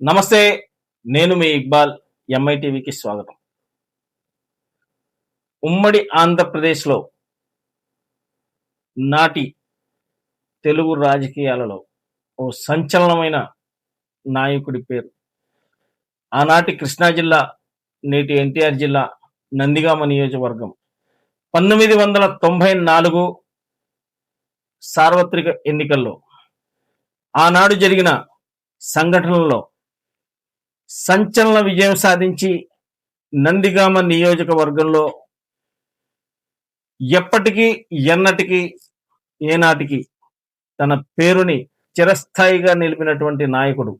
నమస్తే. నేను మీ ఇక్బాల్. ఎంఐటీవీకి స్వాగతం. ఉమ్మడి ఆంధ్రప్రదేశ్‌లో నాటి తెలుగు రాజకీయాలలో ఓ సంచలనమైన నాయకుడి పేరు. ఆనాటి కృష్ణా జిల్లా, నేటి ఎన్టీఆర్ జిల్లా, నందిగామ నియోజకవర్గం 1994 సార్వత్రిక ఎన్నికల్లో ఆనాడు జరిగిన సంఘటనల్లో సంచలన విజయం సాధించి నందిగామ నియోజకవర్గంలో ఎప్పటికీ, ఎన్నటికీ, ఏనాటికి తన పేరుని చిరస్థాయిగా నిలిపినటువంటి నాయకుడు.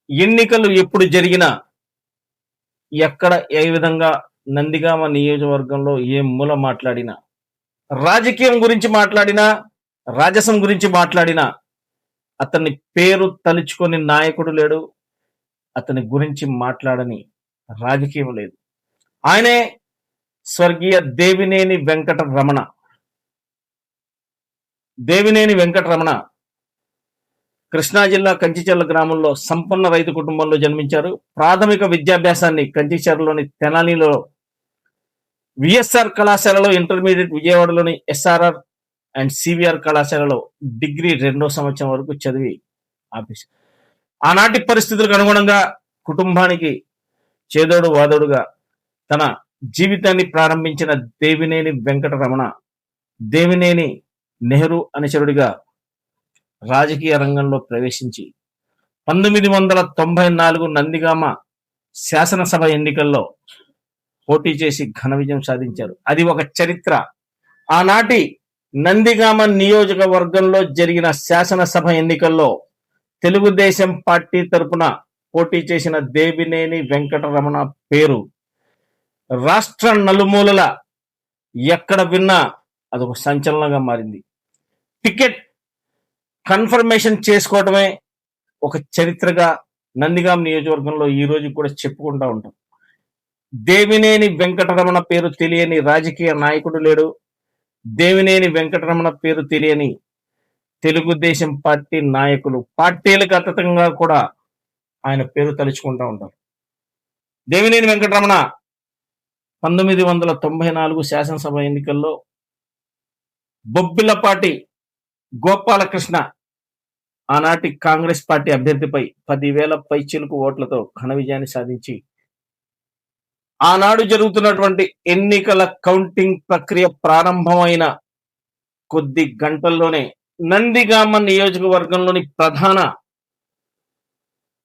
ఎన్నికలు ఎప్పుడు జరిగినా, ఎక్కడ ఏ విధంగా నందిగామ నియోజకవర్గంలో ఏ మూల మాట్లాడినా, రాజకీయం గురించి మాట్లాడినా, రాజసం గురించి మాట్లాడినా, అతని పేరు తలుచుకొని నాయకుడు లేడు, అతని గురించి మాట్లాడని రాజకీయం లేదు. ఆయనే స్వర్గీయ దేవినేని వెంకటరమణ. దేవినేని వెంకటరమణ కృష్ణా జిల్లా కంచిచెర్ల గ్రామంలో సంపన్న రైతు కుటుంబంలో జన్మించారు. ప్రాథమిక విద్యాభ్యాసాన్ని కంచిచెర్లలోని తెనాలిలో విఎస్ఆర్ కళాశాలలో, ఇంటర్మీడియట్ విజయవాడలోని ఎస్ఆర్ఆర్ అండ్ సివిఆర్ కళాశాలలో డిగ్రీ 2వ సంవత్సరం వరకు చదివి ఆపేశారు. ఆనాటి పరిస్థితులకు అనుగుణంగా కుటుంబానికి చేదోడు వాదోడుగా తన జీవితాన్ని ప్రారంభించిన దేవినేని వెంకటరమణ దేవినేని నెహ్రూ అనుచరుడిగా రాజకీయ రంగంలో ప్రవేశించి 1994 నందిగామ శాసనసభ ఎన్నికల్లో పోటీ చేసి ఘన విజయం సాధించారు. అది ఒక చరిత్ర. ఆనాటి నందిగామ నియోజకవర్గంలో జరిగిన శాసనసభ ఎన్నికల్లో తెలుగుదేశం పార్టీ తరపున పోటీ చేసిన దేవినేని వెంకటరమణ పేరు రాష్ట్ర నలుమూలల ఎక్కడ విన్నా అదొక సంచలనంగా మారింది. టికెట్ కన్ఫర్మేషన్ చేసుకోవడమే ఒక చరిత్రగా నందిగామ నియోజకవర్గంలో ఈ రోజు కూడా చెప్పుకుంటూ ఉంటాం. దేవినేని వెంకటరమణ పేరు తెలియని రాజకీయ నాయకుడు లేడు. దేవినేని వెంకటరమణ పేరు తెలియని తెలుగుదేశం పార్టీ నాయకులు, పార్టీలకు అతీతంగా కూడా ఆయన పేరు తలుచుకుంటూ ఉంటారు. దేవినేని వెంకటరమణ 1994 శాసనసభ ఎన్నికల్లో బొబ్బిలపాటి గోపాలకృష్ణ ఆనాటి కాంగ్రెస్ పార్టీ అభ్యర్థిపై 10,000 పైచిలుకు ఓట్లతో ఘన విజయాన్ని సాధించి ఆనాడు జరుగుతున్నటువంటి ఎన్నికల కౌంటింగ్ ప్రక్రియ ప్రారంభమైన కొద్ది గంటల్లోనే నందిగామ నియోజకవర్గంలోని ప్రధాన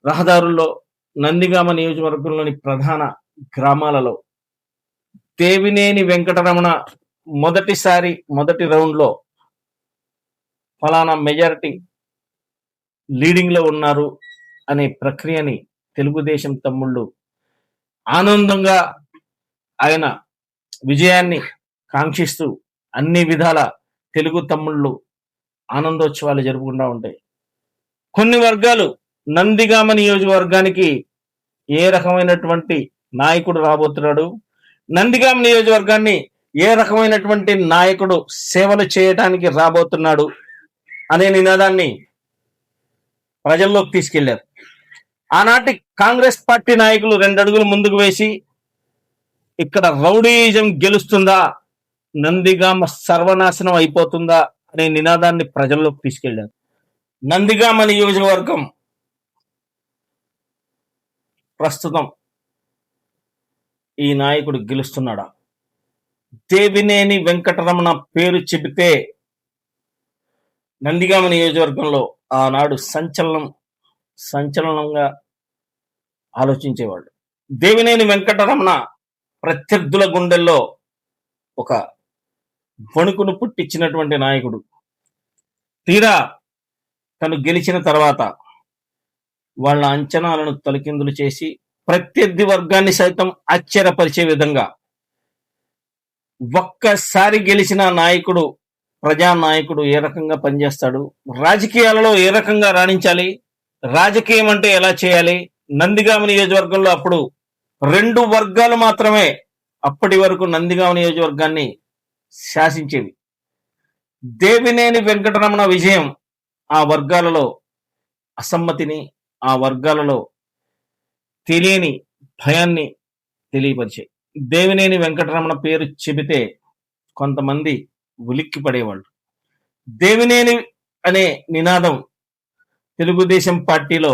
రహదారుల్లో, నందిగామ నియోజకవర్గంలోని ప్రధాన గ్రామాలలో దేవినేని వెంకటరమణ మొదటి రౌండ్లో ఫలానా మెజారిటీ లీడింగ్లో ఉన్నారు అనే ప్రక్రియని తెలుగుదేశం తమ్ముళ్ళు ఆనందంగా ఆయన విజయాన్ని కాంక్షిస్తూ అన్ని విధాల తెలుగు తమ్ముళ్ళు ఆనందోత్సవాలు జరుపుకుంటూ ఉంటాయి. కొన్ని వర్గాలు నందిగామ నియోజకవర్గానికి ఏ రకమైనటువంటి నాయకుడు రాబోతున్నాడు, నందిగామ నియోజకవర్గాన్ని ఏ రకమైనటువంటి నాయకుడు సేవలు చేయడానికి రాబోతున్నాడు అనే నినాదాన్ని ప్రజల్లోకి తీసుకెళ్లారు. ఆనాటి కాంగ్రెస్ పార్టీ నాయకులు 2 అడుగులు ముందుకు వేసి ఇక్కడ రౌడీయిజం గెలుస్తుందా, నందిగామ సర్వనాశనం అయిపోతుందా అనే నినాదాన్ని ప్రజల్లోకి తీసుకెళ్లారు. నందిగామ నియోజకవర్గం ప్రస్తుతం ఈ నాయకుడు గెలుస్తున్నాడా? దేవినేని వెంకటరమణ పేరు చెబితే నందిగామ నియోజకవర్గంలో ఆనాడు సంచలనంగా ఆలోచించేవాళ్ళు. దేవినేని వెంకటరమణ ప్రత్యర్థుల గుండెల్లో ఒక వణుకును పుట్టించినటువంటి నాయకుడు. తీరా తను గెలిచిన తర్వాత వాళ్ళ అంచనాలను తలకిందులు చేసి ప్రత్యర్థి వర్గాన్ని సైతం ఆశ్చర్యపరిచే విధంగా ఒక్కసారి గెలిచిన నాయకుడు, ప్రజానాయకుడు ఏ రకంగా పనిచేస్తాడు, రాజకీయాలలో ఏ రకంగా రాణించాలి, రాజకీయం అంటే ఎలా చేయాలి. నందిగామ నియోజకవర్గంలో అప్పుడు 2 వర్గాలు మాత్రమే అప్పటి వరకు నందిగామ నియోజకవర్గాన్ని శాసించేవి. దేవినేని వెంకటరమణ విజయం ఆ వర్గాలలో అసమ్మతిని, ఆ వర్గాలలో తెలియని భయాన్ని తెలియపరిచాయి. దేవినేని వెంకటరమణ పేరు చెబితే కొంతమంది ఉలిక్కి పడేవాళ్ళు. దేవినేని అనే నినాదం తెలుగుదేశం పార్టీలో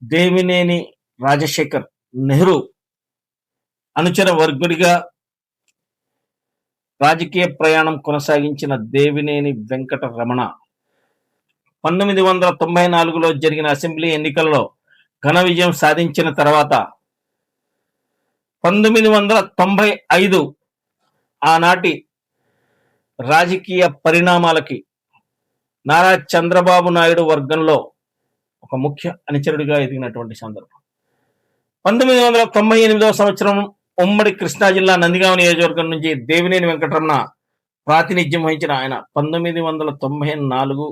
దేవినేని రాజశేఖర్ నెహ్రూ అనుచర వర్గుడిగా రాజకీయ ప్రయాణం కొనసాగించిన దేవినేని వెంకటరమణ 1994లో జరిగిన అసెంబ్లీ ఎన్నికల్లో ఘన విజయం సాధించిన తర్వాత 1995 ఆనాటి రాజకీయ పరిణామాలకి నారా చంద్రబాబు నాయుడు వర్గంలో ఒక ముఖ్య అనుచరుడిగా ఎదిగినటువంటి సందర్భం. 1998వ సంవత్సరం ఉమ్మడి కృష్ణా జిల్లా నందిగామ నియోజకవర్గం నుంచి దేవినేని వెంకటరమణ ప్రాతినిధ్యం వహించిన ఆయన 1994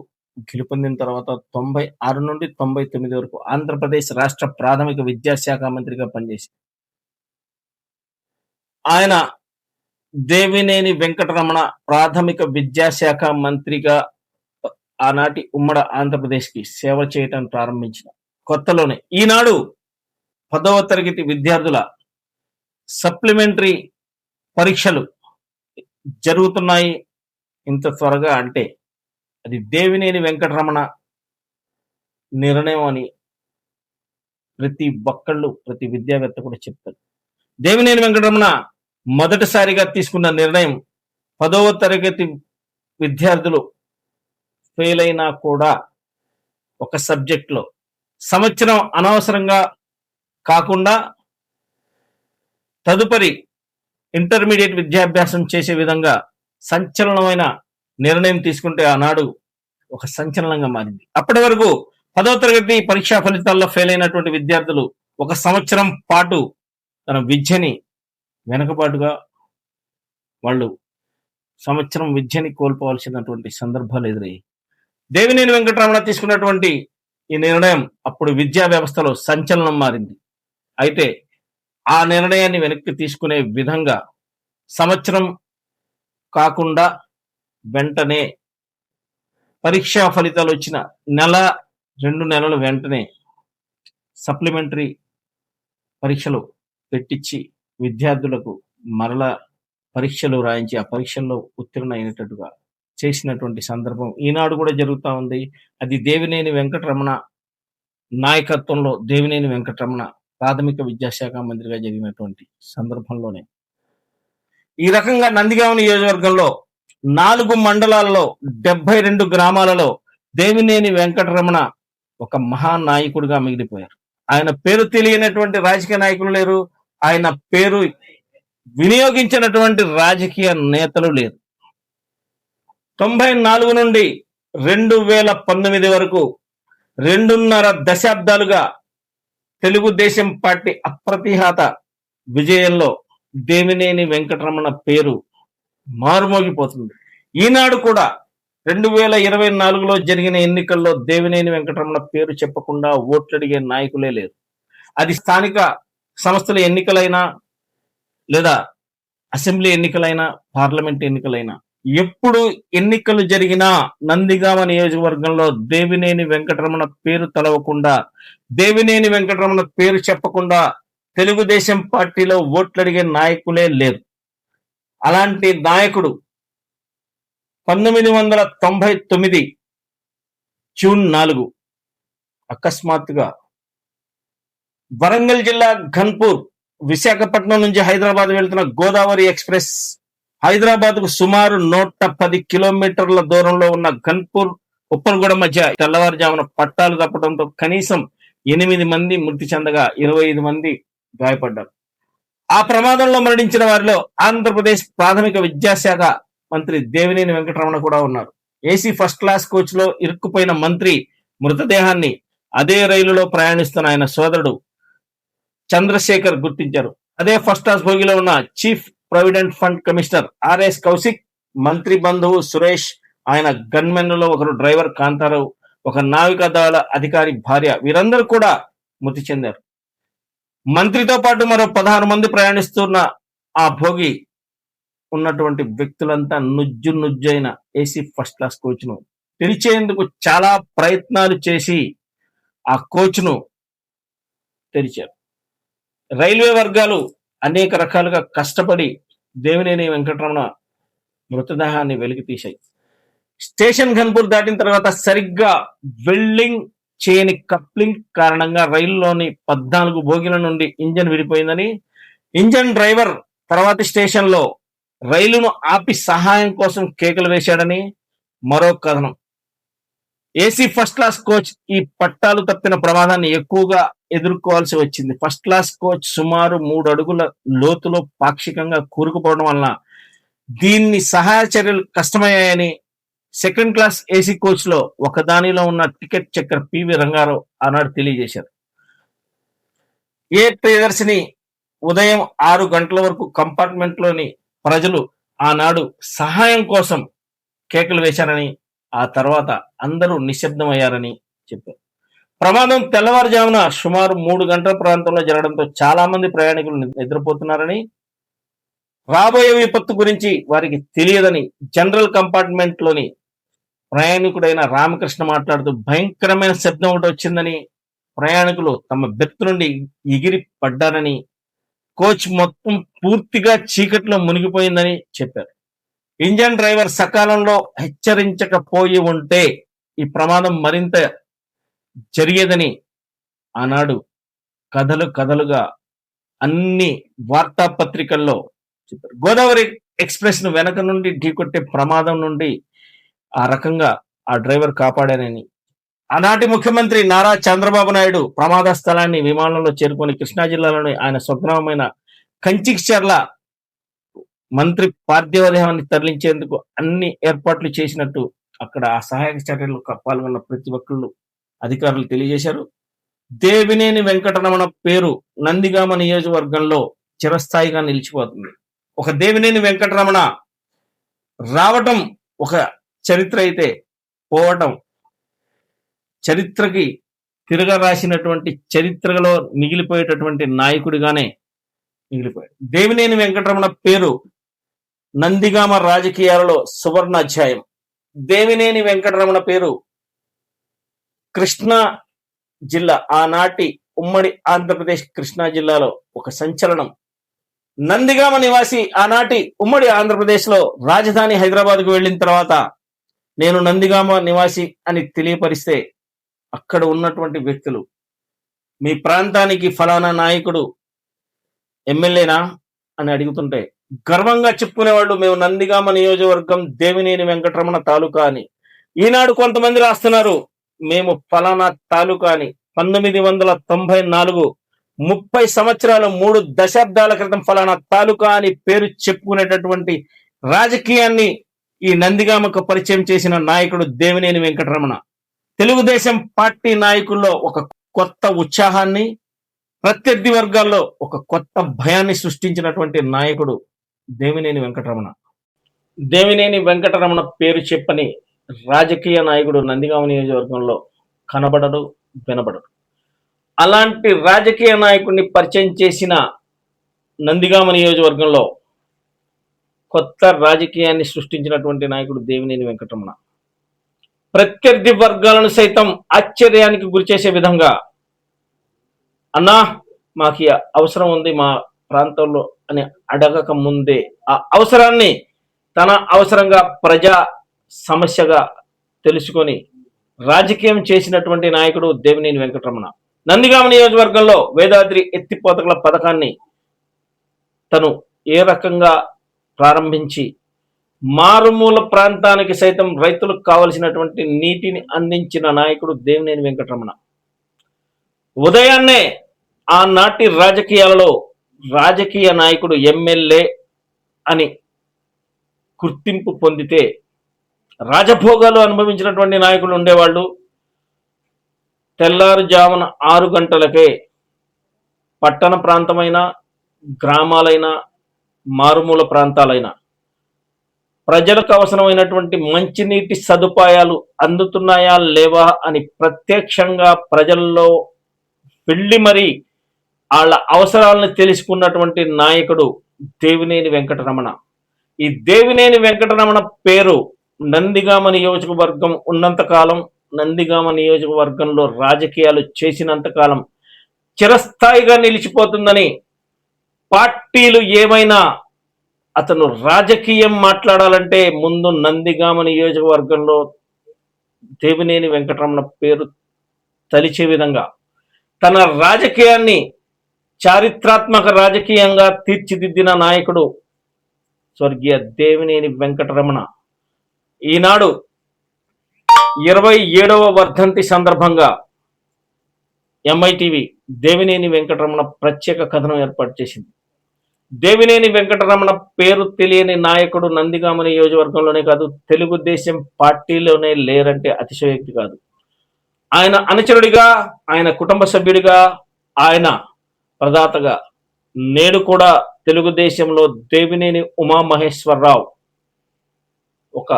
గెలుపొందిన తర్వాత 96 నుండి 99 వరకు ఆంధ్రప్రదేశ్ రాష్ట్ర ప్రాథమిక విద్యాశాఖ మంత్రిగా పనిచేశారు. ఆయన దేవినేని వెంకటరమణ ప్రాథమిక విద్యాశాఖ మంత్రిగా ఆనాటి ఉమ్మడి ఆంధ్రప్రదేశ్కి సేవ చేయటం ప్రారంభించిన కొత్తలోనే ఈనాడు 10వ తరగతి విద్యార్థుల సప్లిమెంటరీ పరీక్షలు జరుగుతున్నాయి ఇంత త్వరగా అంటే అది దేవినేని వెంకటరమణ నిర్ణయం అని ప్రతి ఒక్కళ్ళు ప్రతి విద్యావేత్త కూడా చెప్తారు. దేవినేని వెంకటరమణ మొదటిసారిగా తీసుకున్న నిర్ణయం 10వ తరగతి విద్యార్థులు ఫెయిల్ అయినా కూడా ఒక సబ్జెక్ట్లో సంవత్సరం అనవసరంగా కాకుండా తదుపరి ఇంటర్మీడియట్ విద్యాభ్యాసం చేసే విధంగా సంచలనమైన నిర్ణయం తీసుకుంటే ఆనాడు ఒక సంచలనంగా మారింది. అప్పటి వరకు 10వ తరగతి పరీక్షా ఫలితాల్లో ఫెయిల్ అయినటువంటి విద్యార్థులు ఒక సంవత్సరం పాటు తన విద్యని వెనకబాటుగా వాళ్ళు సంవత్సరం విద్యని కోల్పోవాల్సినటువంటి సందర్భాలు ఎదురయ్యాయి. దేవినేని వెంకటరమణ తీసుకున్నటువంటి ఈ నిర్ణయం అప్పుడు విద్యా వ్యవస్థలో సంచలనం మారింది. అయితే ఆ నిర్ణయాన్ని వెనక్కి తీసుకునే విధంగా సంవత్సరం కాకుండా వెంటనే పరీక్షా ఫలితాలు వచ్చిన 1-2 నెలల వెంటనే సప్లిమెంటరీ పరీక్షలు పెట్టించి విద్యార్థులకు మరలా పరీక్షలు రాయించి ఆ పరీక్షల్లో ఉత్తీర్ణ అయినట్టుగా చేసినటువంటి సందర్భం ఈనాడు కూడా జరుగుతూ ఉంది. అది దేవినేని వెంకటరమణ నాయకత్వంలో దేవినేని వెంకటరమణ ప్రాథమిక విద్యాశాఖ మంత్రిగా జరిగినటువంటి సందర్భంలోనే. ఈ రకంగా నందిగామ నియోజకవర్గంలో 4 మండలాల్లో 72 గ్రామాలలో దేవినేని వెంకటరమణ ఒక మహానాయకుడిగా మిగిలిపోయారు. ఆయన పేరు తెలియనటువంటి రాజకీయ నాయకులు లేరు, ఆయన పేరు వినియోగించినటువంటి రాజకీయ నేతలు లేరు. 94 నుండి 2019 వరకు 2.5 దశాబ్దాలుగా తెలుగుదేశం పార్టీ అప్రతిహత విజయంలో దేవినేని వెంకటరమణ పేరు మారుమోగిపోతుంది. ఈనాడు కూడా 2024లో జరిగిన ఎన్నికల్లో దేవినేని వెంకటరమణ పేరు చెప్పకుండా ఓట్లు అడిగే నాయకులే లేరు. అది స్థానిక సంస్థల ఎన్నికలైనా లేదా అసెంబ్లీ ఎన్నికలైనా పార్లమెంట్ ఎన్నికలైనా ఎప్పుడు ఎన్నికలు జరిగినా నందిగామ నియోజకవర్గంలో దేవినేని వెంకటరమణ పేరు తలవకుండా దేవినేని వెంకటరమణ పేరు చెప్పకుండా తెలుగుదేశం పార్టీలో ఓట్లు అడిగే నాయకులే లేరు. అలాంటి నాయకుడు 1999 జూన్ 4 అకస్మాత్తుగా వరంగల్ జిల్లా ఘన్పూర్ విశాఖపట్నం నుంచి హైదరాబాద్ వెళ్తున్న గోదావరి ఎక్స్ప్రెస్ హైదరాబాద్కు సుమారు 110 కిలోమీటర్ల దూరంలో ఉన్న ఘన్పూర్ ఉప్పల్గూడ మధ్య తెల్లవారుజామున పట్టాలు తప్పడంతో కనీసం 8 మంది మృతి చెందగా 25 మంది గాయపడ్డారు. ఆ ప్రమాదంలో మరణించిన వారిలో ఆంధ్రప్రదేశ్ ప్రాథమిక విద్యాశాఖ మంత్రి దేవినేని వెంకటరమణ కూడా ఉన్నారు. ఏసీ ఫస్ట్ క్లాస్ కోచ్ లో ఇరుక్కుపోయిన మంత్రి మృతదేహాన్ని అదే రైలులో ప్రయాణిస్తున్న ఆయన సోదరుడు చంద్రశేఖర్ గుర్తించారు. అదే ఫస్ట్ క్లాస్ బోగిలో ఉన్న chief provident fund commissioner RS Kaushik, మంత్రి బంధువు సురేష్, ఆయన గన్మెన్లలో ఒకరు డ్రైవర్ కాంతారావు, ఒక నావికాదళ అధికారి భార్య, వీరందరూ కూడా మృతి చెందారు. మంత్రితో పాటు మరో 16 మంది ప్రయాణిస్తున్న ఆ భోగి ఉన్నటువంటి వ్యక్తులంతా నుజ్జైన ఏసీ ఫస్ట్ క్లాస్ కోచ్ ను తెరిచేందుకు చాలా ప్రయత్నాలు చేసి ఆ కోచ్ను తెరిచారు. రైల్వే వర్గాలు అనేక రకాలుగా కష్టపడి దేవినేని వెంకటరమణ మృతదేహాన్ని వెలికి తీశాయి. స్టేషన్ ఘన్పూర్ దాటిన తర్వాత సరిగ్గా వెల్డింగ్ చేయని కప్లింగ్ కారణంగా రైలులోని 14 బోగీల నుండి ఇంజన్ విడిపోయిందని, ఇంజన్ డ్రైవర్ తర్వాతి స్టేషన్లో రైలును ఆపి సహాయం కోసం కేకలు వేశాడని మరో కథనం. ఏసీ ఫస్ట్ క్లాస్ కోచ్ ఈ పట్టాలు తప్పిన ప్రమాదాన్ని ఎక్కువగా ఎదుర్కోవాల్సి వచ్చింది. ఫస్ట్ క్లాస్ కోచ్ సుమారు 3 అడుగుల లోతులో పాక్షికంగా కూరుకుపోవడం వలన దీన్ని సహాయ చర్యలు కష్టమయ్యాయని సెకండ్ క్లాస్ ఏసీ కోచ్ లో ఒకదానిలో ఉన్న టికెట్ చెక్కర్ పివి రంగారావు ఆనాడు తెలియజేశారు. ఏ ప్రియదర్శిని ఉదయం 6 గంటల వరకు కంపార్ట్మెంట్ లోని ప్రజలు ఆనాడు సహాయం కోసం కేకలు వేశారని, ఆ తర్వాత అందరూ నిశ్శబ్దమయ్యారని చెప్పారు. ప్రమాదం తెల్లవారుజామున సుమారు 3 గంటల ప్రాంతంలో జరగడంతో చాలా మంది ప్రయాణికులు నిద్రపోతున్నారని, రాబోయే విపత్తు గురించి వారికి తెలియదని జనరల్ కంపార్ట్మెంట్ లోని ప్రయాణికుడైన రామకృష్ణ మాట్లాడుతూ భయంకరమైన శబ్దం ఒకటి వచ్చిందని, ప్రయాణికులు తమ బెర్త్ నుండి ఎగిరి పడ్డారని, కోచ్ మొత్తం పూర్తిగా చీకట్లో మునిగిపోయిందని చెప్పారు. ఇంజన్ డ్రైవర్ సకాలంలో హెచ్చరించకపోయి ఉంటే ఈ ప్రమాదం మరింత జరిగేదని ఆనాడు కథలుగా అన్ని వార్తాపత్రికల్లో చెప్పారు. గోదావరి ఎక్స్ప్రెస్ ను వెనక నుండి ఢీకొట్టే ప్రమాదం నుండి ఆ రకంగా ఆ డ్రైవర్ కాపాడానని, ఆనాటి ముఖ్యమంత్రి నారా చంద్రబాబు నాయుడు ప్రమాద స్థలాన్ని విమానంలో చేరుకొని కృష్ణా జిల్లాలోని ఆయన స్వగ్రామమైన కంచిక్చర్ల మంత్రి పార్థివదేహాన్ని తరలించేందుకు అన్ని ఏర్పాట్లు చేసినట్టు అక్కడ ఆ సహాయక చర్యలు పాల్గొన్న ప్రతి ఒక్కళ్ళు అధికారులు తెలియజేశారు. దేవినేని వెంకటరమణ పేరు నందిగామ నియోజకవర్గంలో చిరస్థాయిగా నిలిచిపోతుంది. ఒక దేవినేని వెంకటరమణ రావటం ఒక చరిత్ర అయితే, పోవటం చరిత్రకి తిరగరాసినటువంటి చరిత్రలో మిగిలిపోయేటటువంటి నాయకుడిగానే మిగిలిపోయాడు. దేవినేని వెంకటరమణ పేరు నందిగామ రాజకీయాలలో సువర్ణ అధ్యాయం. దేవినేని వెంకటరమణ పేరు కృష్ణా జిల్లా, ఆనాటి ఉమ్మడి ఆంధ్రప్రదేశ్ కృష్ణా జిల్లాలో ఒక సంచలనం. నందిగామ నివాసి ఆనాటి ఉమ్మడి ఆంధ్రప్రదేశ్ లో రాజధాని హైదరాబాద్కు వెళ్ళిన తర్వాత నేను నందిగామ నివాసి అని తెలియపరిస్తే అక్కడ ఉన్నటువంటి వ్యక్తులు మీ ప్రాంతానికి ఫలానా నాయకుడు ఎమ్మెల్యేనా అని అడుగుతుంటే గర్వంగా చెప్పుకునేవాళ్ళు మేము నందిగామ నియోజకవర్గం దేవినేని వెంకటరమణ తాలూకా అని. ఈనాడు కొంతమంది రాస్తున్నారు మేము ఫలానా తాలూకా అని. 1994 30 సంవత్సరాలు 3 దశాబ్దాల క్రితం ఫలానా తాలూకా అని పేరు చెప్పుకునేటటువంటి రాజకీయాన్ని ఈ నందిగామకు పరిచయం చేసిన నాయకుడు దేవినేని వెంకటరమణ. తెలుగుదేశం పార్టీ నాయకుల్లో ఒక కొత్త ఉత్సాహాన్ని, ప్రత్యర్థి వర్గాల్లో ఒక కొత్త భయాన్ని సృష్టించినటువంటి నాయకుడు దేవినేని వెంకటరమణ. దేవినేని వెంకటరమణ పేరు చెప్పని రాజకీయ నాయకుడు నందిగామ నియోజకవర్గంలో కనబడడు, వినబడడు. అలాంటి రాజకీయ నాయకుడిని పరిచయం చేసిన నందిగామ నియోజకవర్గంలో కొత్త రాజకీయాన్ని సృష్టించినటువంటి నాయకుడు దేవినేని వెంకటరమణ. ప్రత్యర్థి వర్గాలను సైతం ఆశ్చర్యానికి గురిచేసే విధంగా అన్నా మాకు అవసరం ఉంది మా ప్రాంతంలో అని అడగక ముందే ఆ అవసరాన్ని తన అవసరంగా ప్రజా సమస్యగా తెలుసుకొని రాజకీయం చేసినటువంటి నాయకుడు దేవినేని వెంకటరమణ. నందిగామ నియోజకవర్గంలో వేదాద్రి ఎత్తిపోతల పథకాన్ని తను ఏ రకంగా ప్రారంభించి మారుమూల ప్రాంతానికి సైతం రైతులకు కావలసినటువంటి నీటిని అందించిన నాయకుడు దేవినేని వెంకటరమణ. ఉదయాన్నే ఆనాటి రాజకీయాలలో రాజకీయ నాయకుడు ఎమ్మెల్యే అని గుర్తింపు పొందితే రాజభోగాలు అనుభవించినటువంటి నాయకులు ఉండేవాళ్ళు. తెల్లారుజామున 6 గంటలకే పట్టణ ప్రాంతమైన, గ్రామాలైన, మారుమూల ప్రాంతాలైన ప్రజలకు అవసరమైనటువంటి మంచినీటి సదుపాయాలు అందుతున్నాయా లేవా అని ప్రత్యక్షంగా ప్రజల్లో వెళ్ళి మరీ వాళ్ళ అవసరాలను తెలుసుకున్నటువంటి నాయకుడు దేవినేని వెంకటరమణ. ఈ దేవినేని వెంకటరమణ పేరు నందిగామ నియోజకవర్గం ఉన్నంతకాలం నందిగామ నియోజకవర్గంలో రాజకీయాలు చేసినంతకాలం చిరస్థాయిగా నిలిచిపోతుందని, పార్టీలు ఏమైనా అతను రాజకీయం మాట్లాడాలంటే ముందు నందిగామ నియోజకవర్గంలో దేవినేని వెంకటరమణ పేరు తలిచే విధంగా తన రాజకీయాన్ని చారిత్రాత్మక రాజకీయంగా తీర్చిదిద్దిన నాయకుడు స్వర్గీయ దేవినేని వెంకటరమణ. ఈనాడు 27వ వర్ధంతి సందర్భంగా ఎంఐటీవీ దేవినేని వెంకటరమణ ప్రత్యేక కథనం ఏర్పాటు చేసింది. దేవినేని వెంకటరమణ పేరు తెలియని నాయకుడు నందిగామ నియోజకవర్గంలోనే కాదు, తెలుగుదేశం పార్టీలోనే లేరంటే అతిశయోక్తి కాదు. ఆయన అనుచరుడిగా, ఆయన కుటుంబ సభ్యుడిగా, ఆయన ప్రదాతగా నేడు కూడా తెలుగుదేశంలో దేవినేని ఉమామహేశ్వరరావు ఒక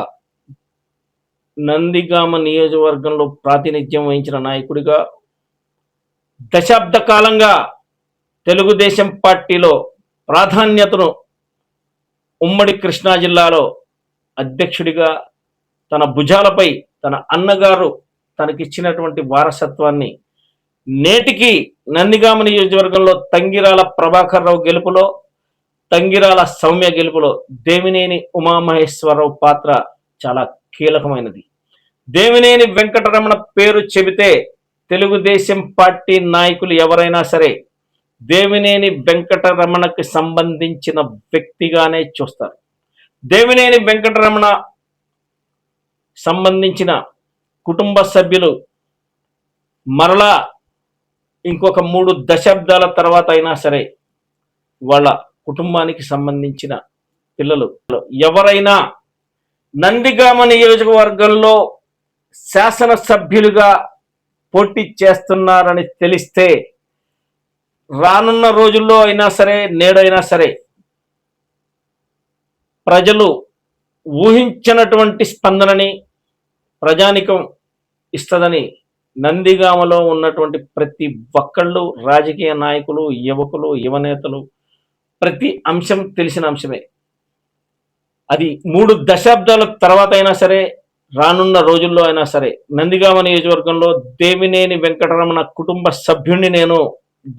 నందిగామ నియోజకవర్గంలో ప్రాతినిధ్యం వహించిన నాయకుడిగా, దశాబ్ద కాలంగా తెలుగుదేశం పార్టీలో ప్రాధాన్యతను ఉమ్మడి కృష్ణా జిల్లాలో అధ్యక్షుడిగా తన భుజాలపై తన అన్నగారు తనకిచ్చినటువంటి వారసత్వాన్ని నేటికి నందిగామ నియోజకవర్గంలో తంగిరాల ప్రభాకర్ రావు గెలుపులో, తంగిరాల సౌమ్య గెలుపులో దేవినేని ఉమామహేశ్వరరావు పాత్ర చాలా కీలకమైనది. దేవినేని వెంకటరమణ పేరు చెబితే తెలుగుదేశం పార్టీ నాయకులు ఎవరైనా సరే దేవినేని వెంకటరమణకి సంబంధించిన వ్యక్తిగానే చూస్తారు. దేవినేని వెంకటరమణ సంబంధించిన కుటుంబ సభ్యులు మరలా ఇంకొక 3 దశాబ్దాల తర్వాత అయినా సరే వాళ్ళ కుటుంబానికి సంబంధించిన పిల్లలు ఎవరైనా నందిగామ నియోజకవర్గంలో శాసనసభ్యులుగా పోటీ చేస్తున్నారని తెలిస్తే రానున్న రోజుల్లో అయినా సరే, నేడైనా సరే ప్రజలు ఊహించినటువంటి స్పందనని ప్రజానికం ఇస్తుందని నందిగామలో ఉన్నటువంటి ప్రతి ఒక్కళ్ళు, రాజకీయ నాయకులు, యువకులు, యువనేతలు, ప్రతి అంశం తెలిసిన అంశమే. అది 3 దశాబ్దాల తర్వాత అయినా సరే, రానున్న రోజుల్లో అయినా సరే నందిగామ నియోజకవర్గంలో దేవినేని వెంకటరమణ కుటుంబ సభ్యుణ్ణి నేను,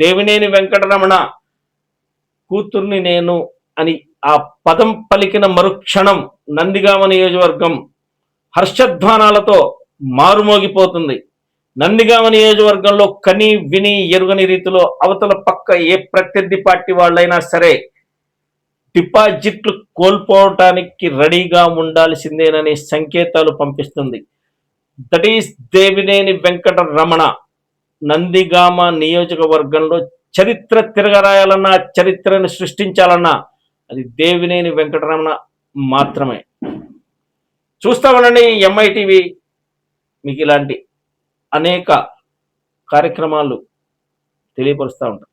దేవినేని వెంకటరమణ కూతుర్ని నేను అని ఆ పదం పలికిన మరుక్షణం నందిగామ నియోజకవర్గం హర్షధ్వానాలతో మారుమోగిపోతుంది. నందిగామ నియోజకవర్గంలో కని విని ఎరుగని రీతిలో అవతల పక్క ఏ ప్రత్యర్థి పార్టీ వాళ్ళైనా సరే డిపాజిట్లు కోల్పోవటానికి రెడీగా ఉండాల్సిందేననే సంకేతాలు పంపిస్తుంది. That is Devineni Venkataramana. నందిగామ నియోజకవర్గంలో చరిత్ర తిరగరాయాలన్నా, చరిత్రను సృష్టించాలన్నా అది దేవినేని వెంకటరమణ మాత్రమే. చూస్తా ఉండండి ఎంఐటీవీ. మీకు ఇలాంటి అనేక కార్యక్రమాలు తెలియపరుస్తూ ఉంటాం.